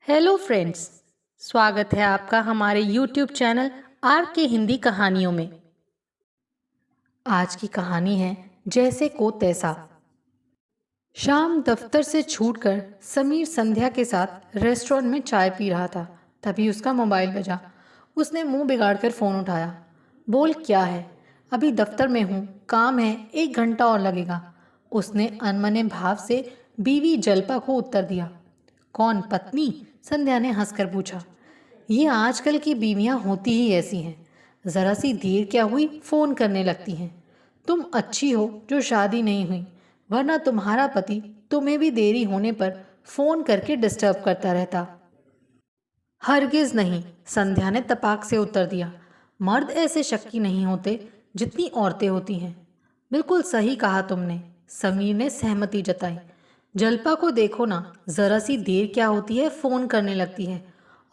Hello friends. स्वागत है आपका हमारे यूट्यूब चैनल आर के हिंदी कहानियों में। आज की कहानी है जैसे को तैसा। शाम दफ्तर से छूटकर समीर संध्या के साथ रेस्टोरेंट में चाय पी रहा था। तभी उसका मोबाइल बजा। उसने मुंह बिगाड़कर फ़ोन उठाया। बोल क्या है? अभी दफ्तर में हूँ, काम है, 1 घंटा और लगेगा। उसने अनमने भाव से बीवी जल्पा को उत्तर दिया। कौन, पत्नी? संध्या ने हंसकर पूछा। ये आजकल की बीवियां होती ही ऐसी हैं। ज़रा सी देर क्या हुई फ़ोन करने लगती हैं। तुम अच्छी हो जो शादी नहीं हुई, वरना तुम्हारा पति तुम्हें भी देरी होने पर फ़ोन करके डिस्टर्ब करता रहता। हरगिज़ नहीं, संध्या ने तपाक से उत्तर दिया। मर्द ऐसे शक्की नहीं होते जितनी औरतें होती हैं। बिल्कुल सही कहा तुमने, समीर ने सहमति जताई। जल्पा को देखो ना, ज़रा सी देर क्या होती है फ़ोन करने लगती है,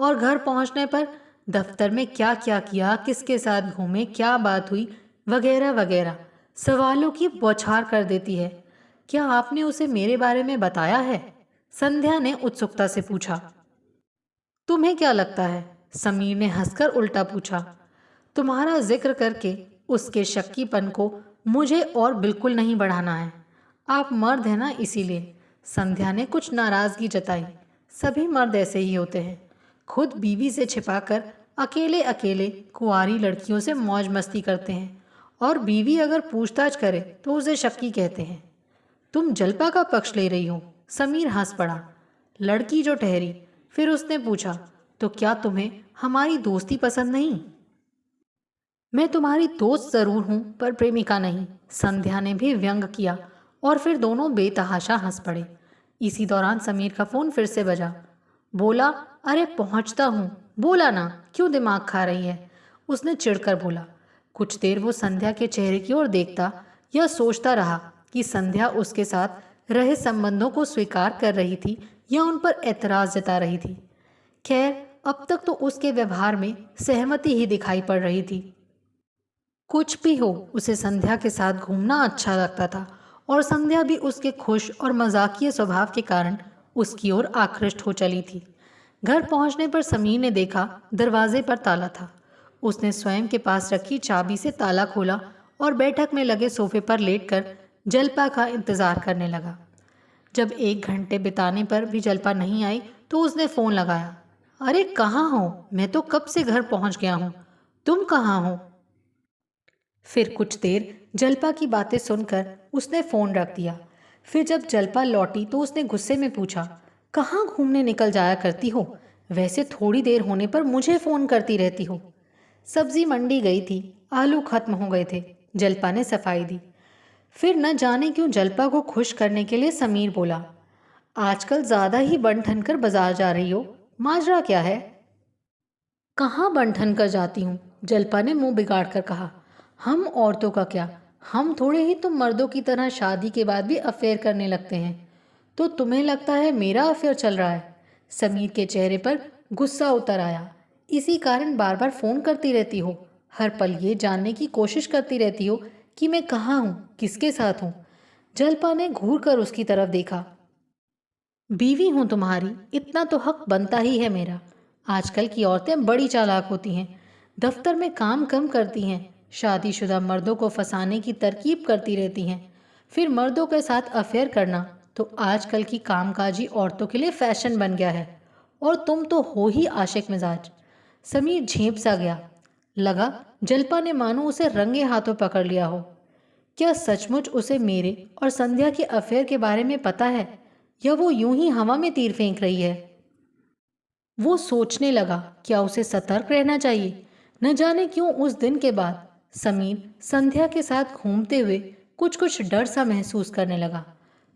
और घर पहुंचने पर दफ्तर में क्या क्या किया, किसके साथ घूमे, क्या बात हुई, वगैरह वगैरह सवालों की बौछार कर देती है। क्या आपने उसे मेरे बारे में बताया है? संध्या ने उत्सुकता से पूछा। तुम्हें क्या लगता है? समीर ने हंसकर उल्टा पूछा। तुम्हारा जिक्र करके उसके शक्कीपन को मुझे और बिल्कुल नहीं बढ़ाना है। आप मर्द हैं ना, इसीलिए। संध्या ने कुछ नाराजगी जताई। सभी मर्द ऐसे ही होते हैं, खुद बीवी से छिपाकर अकेले अकेले कुंवारी लड़कियों से मौज मस्ती करते हैं, और बीवी अगर पूछताछ करे तो उसे शक्की कहते हैं। तुम जल्पा का पक्ष ले रही हो? समीर हंस पड़ा। लड़की जो ठहरी। फिर उसने पूछा, तो क्या तुम्हें हमारी दोस्ती पसंद नहीं? मैं तुम्हारी दोस्त जरूर हूं, पर प्रेमिका नहीं। संध्या ने भी व्यंग किया, और फिर दोनों बेतहाशा हंस पड़े। इसी दौरान समीर का फोन फिर से बजा। बोला, अरे पहुंचता हूं। बोला ना, क्यों दिमाग खा रही है? उसने चिढ़कर बोला। कुछ देर वो संध्या के चेहरे की ओर देखता, यह सोचता रहा कि संध्या उसके साथ रहे संबंधों को स्वीकार कर रही थी या उन पर ऐतराज जता रही थी। खैर, अब तक तो उसके व्यवहार में सहमति ही दिखाई पड़ रही थी। कुछ भी हो, उसे संध्या के साथ घूमना अच्छा लगता था, और संध्या भी उसके खुश और मजाकिया स्वभाव के कारण उसकी ओर आकृष्ट हो चली थी। घर पहुंचने पर समीर ने देखा दरवाजे पर ताला था। उसने स्वयं के पास रखी चाबी से ताला खोला और बैठक में लगे सोफे पर लेटकर जल्पा का इंतजार करने लगा। जब 1 घंटे बिताने पर भी जल्पा नहीं आई तो उसने फ़ोन लगाया। अरे कहाँ हो? मैं तो कब से घर पहुंच गया हूँ। तुम कहाँ हो? फिर कुछ देर जल्पा की बातें सुनकर उसने फ़ोन रख दिया। फिर जब जल्पा लौटी तो उसने गुस्से में पूछा, कहाँ घूमने निकल जाया करती हो? वैसे थोड़ी देर होने पर मुझे फ़ोन करती रहती हो। सब्जी मंडी गई थी, आलू खत्म हो गए थे। जल्पा ने सफाई दी। फिर न जाने क्यों जल्पा को खुश करने के लिए समीर बोला, आजकल ज़्यादा ही बन ठन कर बाजार जा रही हो। माजरा क्या है? कहाँ बन ठन कर जाती हूँ? जल्पा ने मुंह बिगाड़ कर कहा। हम औरतों का क्या, हम थोड़े ही तुम मर्दों की तरह शादी के बाद भी अफेयर करने लगते हैं। तो तुम्हें लगता है मेरा अफेयर चल रहा है? समीर के चेहरे पर गुस्सा उतर आया। इसी कारण बार बार फ़ोन करती रहती हो, हर पल ये जानने की कोशिश करती रहती हो कि मैं कहाँ हूँ, किसके साथ हूँ। जल्पा ने घूर कर उसकी तरफ देखा। बीवी हूँ तुम्हारी, इतना तो हक बनता ही है मेरा। आजकल की औरतें बड़ी चालाक होती हैं, दफ्तर में काम कम करती हैं, शादीशुदा मर्दों को फंसाने की तरकीब करती रहती हैं, फिर मर्दों के साथ अफेयर करना तो आजकल की कामकाजी औरतों के लिए फैशन बन गया है। और तुम तो हो ही आशिक मिजाज। समीर झेंप सा गया। लगा जल्पा ने मानो उसे रंगे हाथों पकड़ लिया हो। क्या सचमुच उसे मेरे और संध्या के अफेयर के बारे में पता है, या वो यूं ही हवा में तीर फेंक रही है? वो सोचने लगा, क्या उसे सतर्क रहना चाहिए? न जाने क्यों उस दिन के बाद समीर संध्या के साथ घूमते हुए कुछ कुछ डर सा महसूस करने लगा।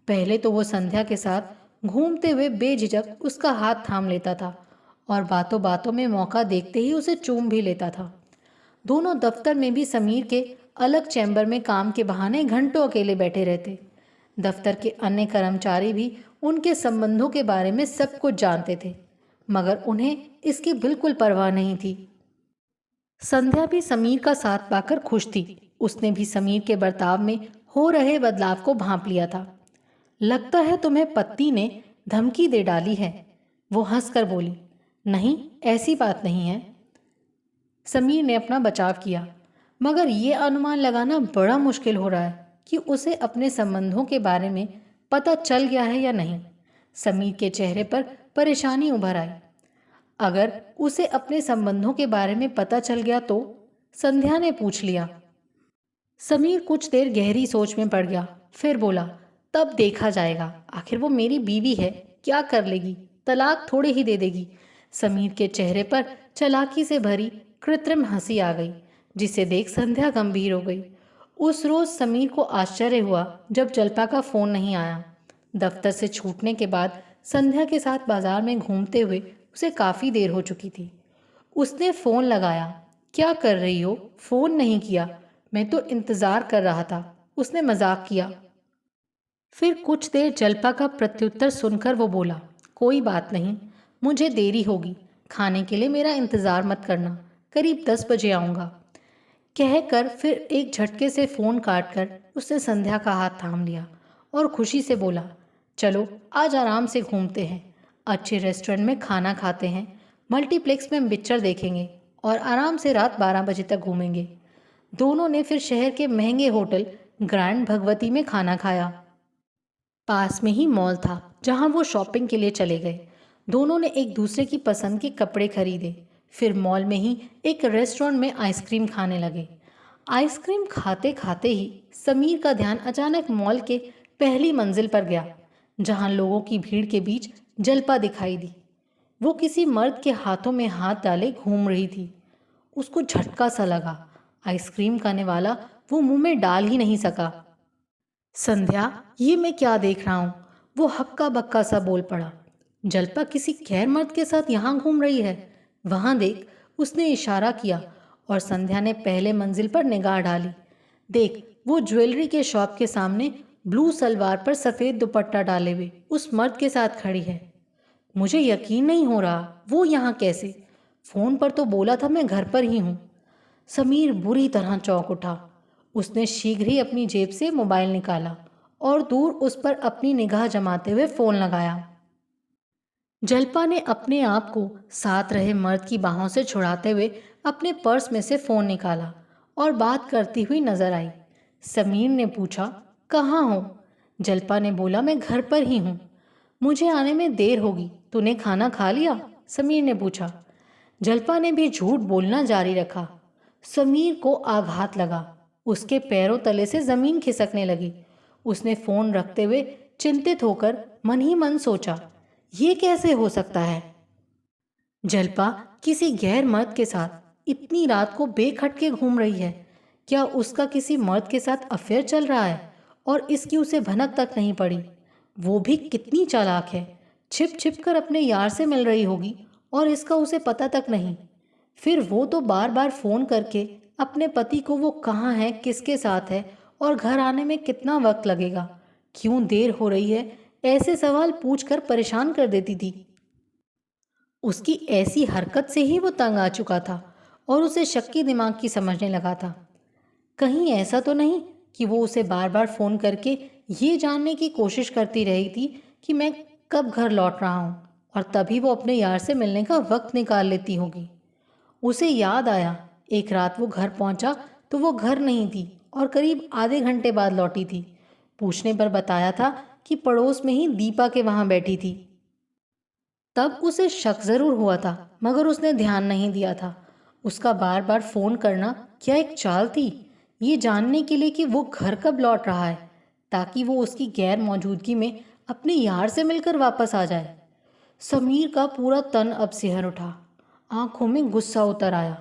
पहले तो वो संध्या के साथ घूमते हुए बेझिझक उसका हाथ थाम लेता था, और बातों बातों में मौका देखते ही उसे चूम भी लेता था। दोनों दफ्तर में भी समीर के अलग चैम्बर में काम के बहाने घंटों अकेले बैठे रहते। दफ्तर के अन्य कर्मचारी भी उनके संबंधों के बारे में सब कुछ जानते थे, मगर उन्हें इसकी बिल्कुल परवाह नहीं थी। संध्या भी समीर का साथ पाकर खुश थी। उसने भी समीर के बर्ताव में हो रहे बदलाव को भांप लिया था। लगता है तुम्हें पत्नी ने धमकी दे डाली है। वो हंसकर बोली, नहीं ऐसी बात नहीं है। समीर ने अपना बचाव किया, मगर ये अनुमान लगाना बड़ा मुश्किल हो रहा है कि उसे अपने संबंधों के बारे में पता चल गया है या नहीं। समीर के चेहरे पर परेशानी उभर आई। अगर उसे अपने संबंधों के बारे में पता चल गया तो? संध्या ने पूछ लिया। समीर कुछ देर गहरी सोच में पड़ गया, फिर बोला, तब देखा जाएगा। आखिर वो मेरी बीवी है, क्या कर लेगी, तलाक थोड़े ही दे देगी। समीर के चेहरे पर चालाकी से भरी कृत्रिम हंसी आ गई, जिसे देख संध्या गंभीर हो गई। उस रोज समीर को आश्चर्य हुआ जब जल्पा का फोन नहीं आया। दफ्तर से छूटने के बाद संध्या के साथ बाजार में घूमते हुए उसे काफ़ी देर हो चुकी थी। उसने फ़ोन लगाया। क्या कर रही हो, फ़ोन नहीं किया? मैं तो इंतज़ार कर रहा था, उसने मजाक किया। फिर कुछ देर जल्पा का प्रत्युत्तर सुनकर वो बोला, कोई बात नहीं, मुझे देरी होगी, खाने के लिए मेरा इंतज़ार मत करना, करीब 10 बजे आऊँगा। कहकर फिर एक झटके से फ़ोन काटकर उसने संध्या का हाथ थाम लिया और खुशी से बोला, चलो आज आराम से घूमते हैं, अच्छे रेस्टोरेंट में खाना खाते हैं, मल्टीप्लेक्स में पिक्चर देखेंगे और आराम से रात 12 बजे तक घूमेंगे। दोनों ने फिर शहर के महंगे होटल ग्रैंड भगवती में खाना खाया। पास में ही मॉल था जहां वो शॉपिंग के लिए चले गए। दोनों ने एक दूसरे की पसंद के कपड़े खरीदे। फिर मॉल में ही एक रेस्टोरेंट में आइसक्रीम खाने लगे। आइसक्रीम खाते खाते ही समीर का ध्यान अचानक मॉल के पहली मंजिल पर गया, जहां लोगों की भीड़ के बीच जल्पा दिखाई दी। वो किसी मर्द के हाथों में हाथ डाले घूम रही थी। उसको झटका सा लगा। आइसक्रीम खाने वाला वो मुंह में डाल ही नहीं सका। संध्या, ये मैं क्या देख रहा हूँ? वो हक्का बक्का सा बोल पड़ा। जल्पा किसी गैर मर्द के साथ यहाँ घूम रही है। वहाँ देख, उसने इशारा किया और संध्या ने पहले मंजिल पर निगाह डाली। देख, वो ज्वेलरी के शॉप के सामने ब्लू सलवार पर सफ़ेद दुपट्टा डाले हुए उस मर्द के साथ खड़ी है। मुझे यकीन नहीं हो रहा, वो यहाँ कैसे? फ़ोन पर तो बोला था मैं घर पर ही हूँ। समीर बुरी तरह चौंक उठा। उसने शीघ्र ही अपनी जेब से मोबाइल निकाला और दूर उस पर अपनी निगाह जमाते हुए फ़ोन लगाया। जल्पा ने अपने आप को साथ रहे मर्द की बाहों से छुड़ाते हुए अपने पर्स में से फ़ोन निकाला और बात करती हुई नजर आई। समीर ने पूछा, कहाँ हो? जल्पा ने बोला, मैं घर पर ही हूँ। मुझे आने में देर होगी, तूने खाना खा लिया? समीर ने पूछा। जल्पा ने भी झूठ बोलना जारी रखा। समीर को आघात लगा। उसके पैरों तले से ज़मीन खिसकने लगी। उसने फ़ोन रखते हुए चिंतित होकर मन ही मन सोचा, ये कैसे हो सकता है? जल्पा किसी गैर मर्द के साथ इतनी रात को बेखटके घूम रही है। क्या उसका किसी मर्द के साथ अफेयर चल रहा है और इसकी उसे भनक तक नहीं पड़ी? वो भी कितनी चालाक है, छिप छिप कर अपने यार से मिल रही होगी और इसका उसे पता तक नहीं। फिर वो तो बार बार फ़ोन करके अपने पति को वो कहाँ है, किसके साथ है और घर आने में कितना वक्त लगेगा, क्यों देर हो रही है, ऐसे सवाल पूछकर परेशान कर देती थी। उसकी ऐसी हरकत से ही वो तंग आ चुका था और उसे शक्की दिमाग की समझने लगा था। कहीं ऐसा तो नहीं कि वो उसे बार बार फ़ोन करके ये जानने की कोशिश करती रही थी कि मैं कब घर लौट रहा हूँ, और तभी वो अपने यार से मिलने का वक्त निकाल लेती होगी। उसे याद आया, एक रात वो घर पहुँचा तो वो घर नहीं थी और करीब आधे घंटे बाद लौटी थी। पूछने पर बताया था कि पड़ोस में ही दीपा के वहाँ बैठी थी। तब उसे शक ज़रूर हुआ था, मगर उसने ध्यान नहीं दिया था। उसका बार बार फ़ोन करना क्या एक चाल थी, ये जानने के लिए कि वो घर कब लौट रहा है, ताकि वो उसकी गैर मौजूदगी में अपने यार से मिलकर वापस आ जाए। समीर का पूरा तन अब सिहर उठा। आंखों में गुस्सा उतर आया।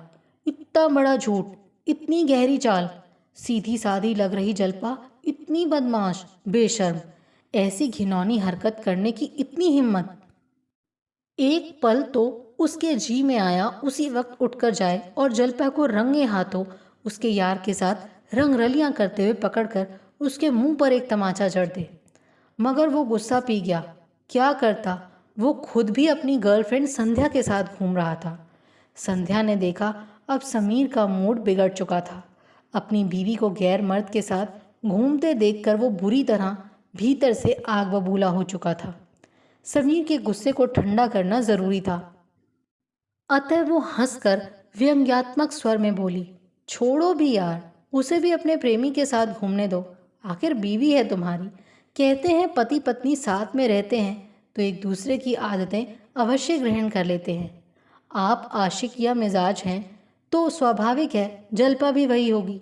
इतना बड़ा झूठ, इतनी गहरी चाल। सीधी सादी लग रही जल्पा इतनी बदमाश, बेशर्म, ऐसी घिनौनी हरकत करने की इतनी हिम्मत। एक पल तो उसके जी में आया उसी वक्त उठकर जाए और जल्पा को रंगे हाथों उसके यार के साथ रंगरलियां करते हुए पकड़कर उसके मुंह पर एक तमाचा जड़ दे। मगर वो गुस्सा पी गया। क्या करता, वो खुद भी अपनी गर्लफ्रेंड संध्या के साथ घूम रहा था। संध्या ने देखा अब समीर का मूड बिगड़ चुका था। अपनी बीवी को गैर मर्द के साथ घूमते देखकर वो बुरी तरह भीतर से आग बबूला हो चुका था। समीर के गुस्से को ठंडा करना जरूरी था। अतः वो हंसकर व्यंग्यात्मक स्वर में बोली, छोड़ो भी यार, उसे भी अपने प्रेमी के साथ घूमने दो, आखिर बीवी है तुम्हारी। कहते हैं पति पत्नी साथ में रहते हैं तो एक दूसरे की आदतें अवश्य ग्रहण कर लेते हैं। आप आशिक या मिजाज हैं तो स्वाभाविक है जलपा भी वही होगी।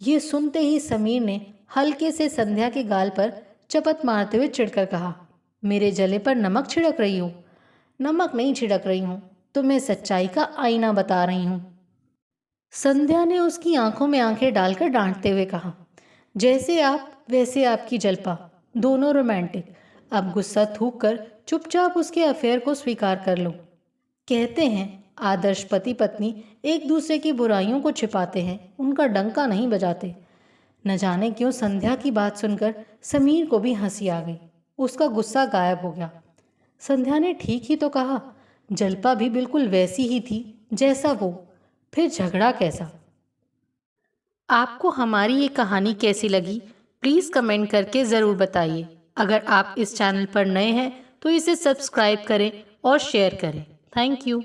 ये सुनते ही समीर ने हल्के से संध्या के गाल पर चपत मारते हुए चिढ़कर कहा, मेरे जले पर नमक छिड़क रही हो? नमक नहीं छिड़क रही हूँ, तुम्हें सच्चाई का आईना बता रही हूँ। संध्या ने उसकी आंखों में आंखें डालकर डांटते हुए कहा, जैसे आप वैसे आपकी जलपा, दोनों रोमांटिक। अब गुस्सा थूक कर चुपचाप उसके अफेयर को स्वीकार कर लो। कहते हैं आदर्श पति पत्नी एक दूसरे की बुराइयों को छिपाते हैं, उनका डंका नहीं बजाते। न जाने क्यों संध्या की बात सुनकर समीर को भी हंसी आ गई। उसका गुस्सा गायब हो गया। संध्या ने ठीक ही तो कहा, जलपा भी बिल्कुल वैसी ही थी जैसा वो, फिर झगड़ा कैसा। आपको हमारी ये कहानी कैसी लगी प्लीज़ कमेंट करके ज़रूर बताइए। अगर आप इस चैनल पर नए हैं तो इसे सब्सक्राइब करें और शेयर करें। Thank you.